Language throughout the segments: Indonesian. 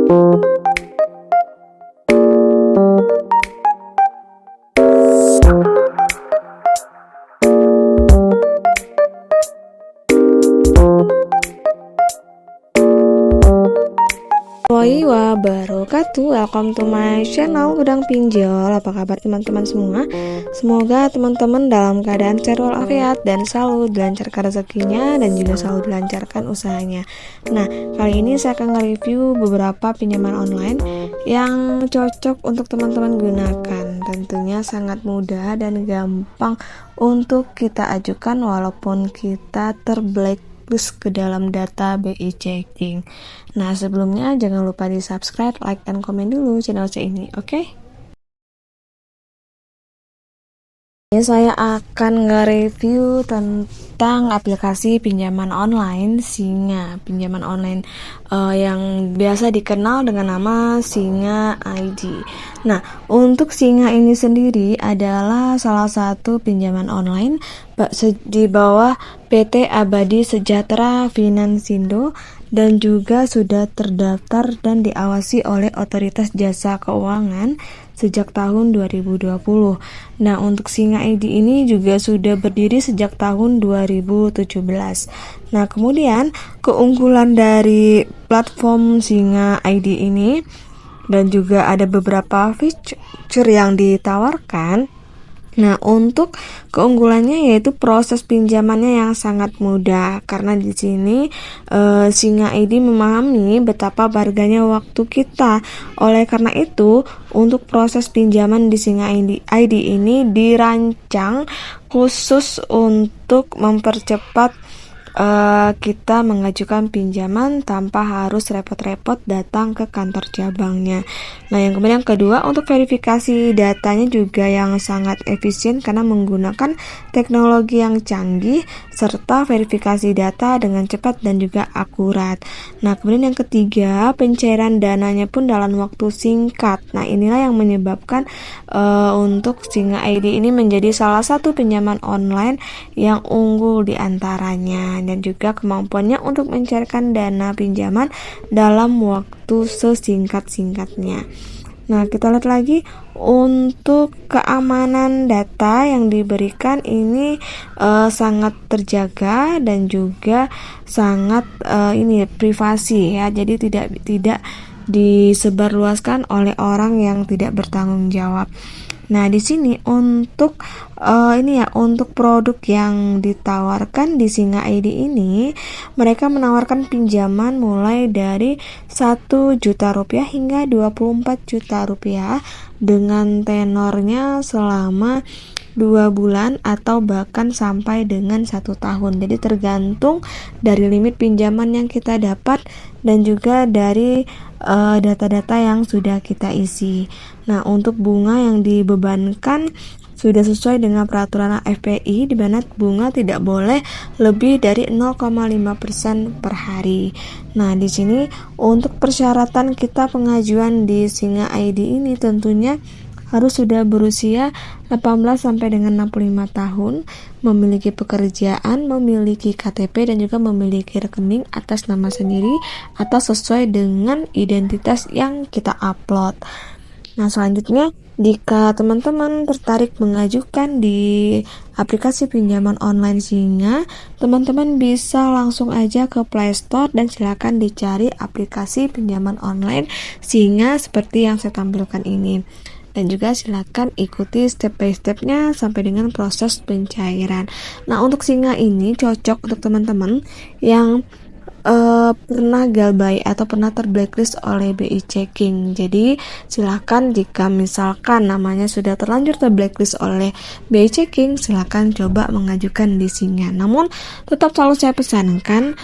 Warahmatullahi wabarakatuh. Welcome to my channel Gudang Pinjol. Apa kabar teman-teman semua? Semoga teman-teman dalam keadaan sehat walafiat dan selalu dilancarkan rezekinya dan juga selalu dilancarkan usahanya. Nah, kali ini saya akan nge-review beberapa pinjaman online yang cocok untuk teman-teman gunakan. Tentunya sangat mudah dan gampang untuk kita ajukan walaupun kita terblacklist ke dalam data BI Checking. Nah, sebelumnya jangan lupa di subscribe, like, dan komen dulu channel saya ini, oke? Ini saya akan nge-review tentang aplikasi pinjaman online Singa. Pinjaman online yang biasa dikenal dengan nama Singa ID. Nah, untuk Singa ini sendiri adalah salah satu pinjaman online di bawah PT Abadi Sejahtera Finansindo dan juga sudah terdaftar dan diawasi oleh Otoritas Jasa Keuangan sejak tahun 2020. Nah, untuk Singa ID ini juga sudah berdiri sejak tahun 2017. Nah, kemudian keunggulan dari platform Singa ID ini dan juga ada beberapa fitur yang ditawarkan. Nah, untuk keunggulannya yaitu proses pinjamannya yang sangat mudah karena di sini Singa ID memahami betapa berharganya waktu kita. Oleh karena itu, untuk proses pinjaman di Singa ID ini dirancang khusus untuk mempercepat kita mengajukan pinjaman tanpa harus repot-repot datang ke kantor cabangnya. Nah, yang kemudian kedua, untuk verifikasi datanya juga yang sangat efisien karena menggunakan teknologi yang canggih serta verifikasi data dengan cepat dan juga akurat. Nah, kemudian yang ketiga, pencairan dananya pun dalam waktu singkat. Nah, inilah yang menyebabkan untuk Singa ID ini menjadi salah satu pinjaman online yang unggul di antaranya, dan juga kemampuannya untuk mencairkan dana pinjaman dalam waktu sesingkat-singkatnya. Nah, kita lihat lagi untuk keamanan data yang diberikan ini sangat terjaga dan juga sangat privasi ya. Jadi tidak disebarluaskan oleh orang yang tidak bertanggung jawab. Nah, di sini untuk untuk produk yang ditawarkan di Singa ID ini, mereka menawarkan pinjaman mulai dari 1 juta rupiah hingga 24 juta rupiah dengan tenornya selama 2 bulan atau bahkan sampai dengan 1 tahun. Jadi tergantung dari limit pinjaman yang kita dapat dan juga dari data-data yang sudah kita isi. Nah, untuk bunga yang dibebankan sudah sesuai dengan peraturan FPI, di mana bunga tidak boleh lebih dari 0,5% per hari. Nah, di sini untuk persyaratan kita pengajuan di Singa ID ini tentunya harus sudah berusia 18 sampai dengan 65 tahun, memiliki pekerjaan, memiliki KTP dan juga memiliki rekening atas nama sendiri atau sesuai dengan identitas yang kita upload. Nah, selanjutnya jika teman-teman tertarik mengajukan di aplikasi pinjaman online Singa, teman-teman bisa langsung aja ke Play Store dan silakan dicari aplikasi pinjaman online Singa seperti yang saya tampilkan ini. Dan juga silakan ikuti step by stepnya sampai dengan proses pencairan. Nah, untuk Singa ini cocok untuk teman-teman yang pernah galbay atau pernah terblacklist oleh BI Checking. Jadi silakan jika misalkan namanya sudah terlanjur terblacklist oleh BI Checking, silakan coba mengajukan di Singa. Namun tetap selalu saya pesankan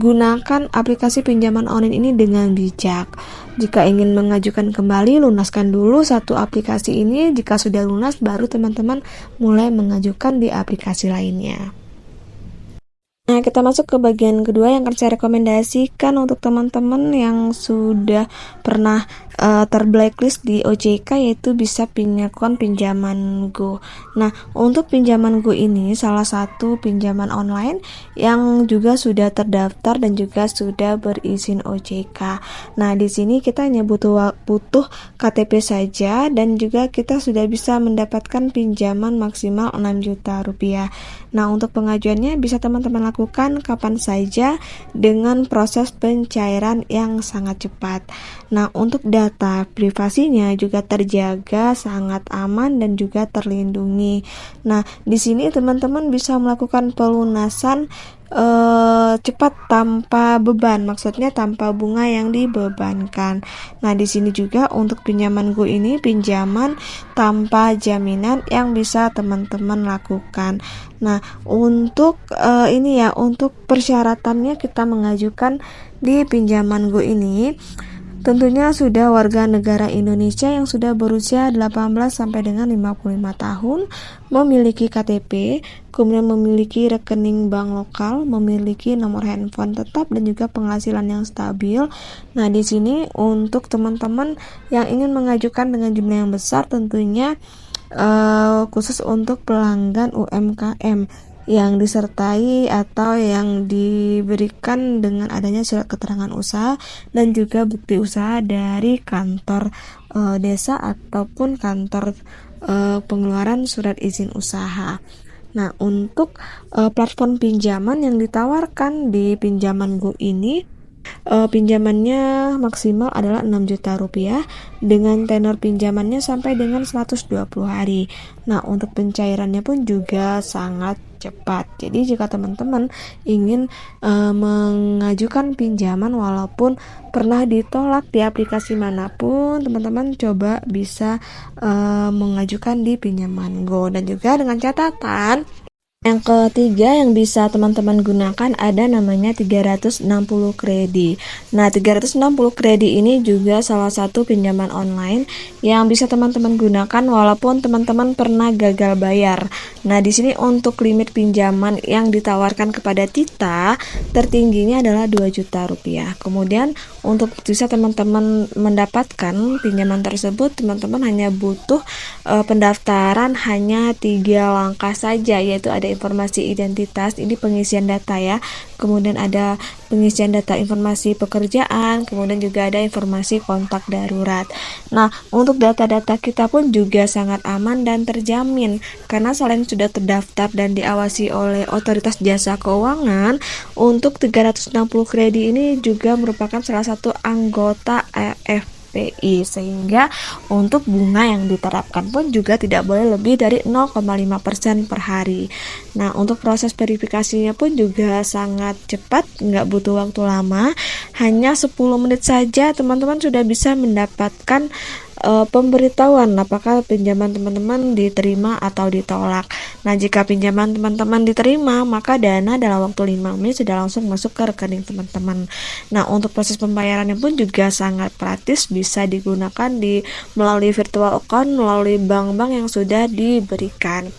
gunakan aplikasi pinjaman online ini dengan bijak. Jika ingin mengajukan kembali, lunaskan dulu satu aplikasi ini. Jika sudah lunas, baru teman-teman mulai mengajukan di aplikasi lainnya. Nah, Nah, kita masuk ke bagian kedua yang akan saya rekomendasikan untuk teman-teman yang sudah pernah terblacklist di OJK, yaitu bisa melakukan pinjaman Go. Nah, untuk pinjaman Go ini salah satu pinjaman online yang juga sudah terdaftar dan juga sudah berizin OJK. Nah, di sini kita hanya butuh KTP saja dan juga kita sudah bisa mendapatkan pinjaman maksimal 6 juta rupiah. Nah, untuk pengajuannya bisa teman-teman lakukan kapan saja dengan proses pencairan yang sangat cepat. Nah, untuk data privasinya juga terjaga, sangat aman dan juga terlindungi. Nah, di sini teman-teman bisa melakukan pelunasan cepat tanpa beban, maksudnya tanpa bunga yang dibebankan. Nah, di sini juga untuk pinjaman Go ini pinjaman tanpa jaminan yang bisa teman-teman lakukan. Nah, untuk untuk persyaratannya kita mengajukan di pinjaman Go ini tentunya sudah warga negara Indonesia yang sudah berusia 18 sampai dengan 55 tahun, memiliki KTP, kemudian memiliki rekening bank lokal, memiliki nomor handphone tetap dan juga penghasilan yang stabil. Nah, di sini untuk teman-teman yang ingin mengajukan dengan jumlah yang besar tentunya khusus untuk pelanggan UMKM yang disertai atau yang diberikan dengan adanya surat keterangan usaha dan juga bukti usaha dari kantor desa ataupun kantor pengeluaran surat izin usaha. Nah, untuk platform pinjaman yang ditawarkan di pinjaman Go ini, pinjamannya maksimal adalah 6 juta rupiah dengan tenor pinjamannya sampai dengan 120 hari. Nah, untuk pencairannya pun juga sangat cepat. Jadi jika teman-teman ingin mengajukan pinjaman walaupun pernah ditolak di aplikasi manapun, teman-teman coba bisa mengajukan di pinjaman Go. Dan juga dengan catatan yang ketiga yang bisa teman-teman gunakan ada namanya 360 kredi. Nah, 360 kredi ini juga salah satu pinjaman online yang bisa teman-teman gunakan walaupun teman-teman pernah gagal bayar. Nah, di sini untuk limit pinjaman yang ditawarkan kepada kita tertingginya adalah 2 juta rupiah. Kemudian untuk bisa teman-teman mendapatkan pinjaman tersebut, teman-teman hanya butuh pendaftaran hanya 3 langkah saja, yaitu ada informasi identitas, ini pengisian data ya, kemudian ada pengisian data informasi pekerjaan, kemudian juga ada informasi kontak darurat. Nah, untuk data-data kita pun juga sangat aman dan terjamin karena selain sudah terdaftar dan diawasi oleh otoritas jasa keuangan, untuk 360 kredi ini juga merupakan salah satu anggota FPI, sehingga untuk bunga yang diterapkan pun juga tidak boleh lebih dari 0,5% per hari. Nah, untuk proses verifikasinya pun juga sangat cepat, nggak butuh waktu lama, hanya 10 menit saja teman-teman sudah bisa mendapatkan pemberitahuan apakah pinjaman teman-teman diterima atau ditolak. Nah, jika pinjaman teman-teman diterima, maka dana dalam waktu 5 menit sudah langsung masuk ke rekening teman-teman. Nah, untuk proses pembayarannya pun juga sangat praktis, bisa digunakan melalui virtual account, melalui bank-bank yang sudah diberikan.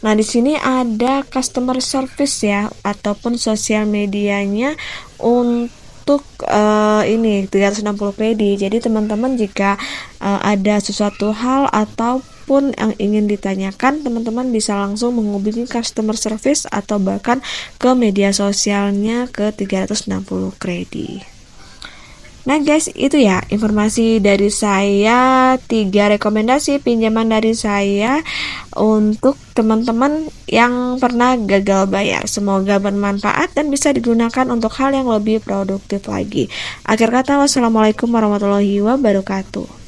Nah, di sini ada customer service ya, ataupun sosial medianya untuk 360 kredi. Jadi teman-teman jika ada sesuatu hal ataupun yang ingin ditanyakan, teman-teman bisa langsung menghubungi customer service atau bahkan ke media sosialnya ke 360 kredi. Nah guys, itu ya informasi dari saya, 3 rekomendasi pinjaman dari saya untuk teman-teman yang pernah gagal bayar. Semoga bermanfaat dan bisa digunakan untuk hal yang lebih produktif lagi. Akhir kata, wassalamualaikum warahmatullahi wabarakatuh.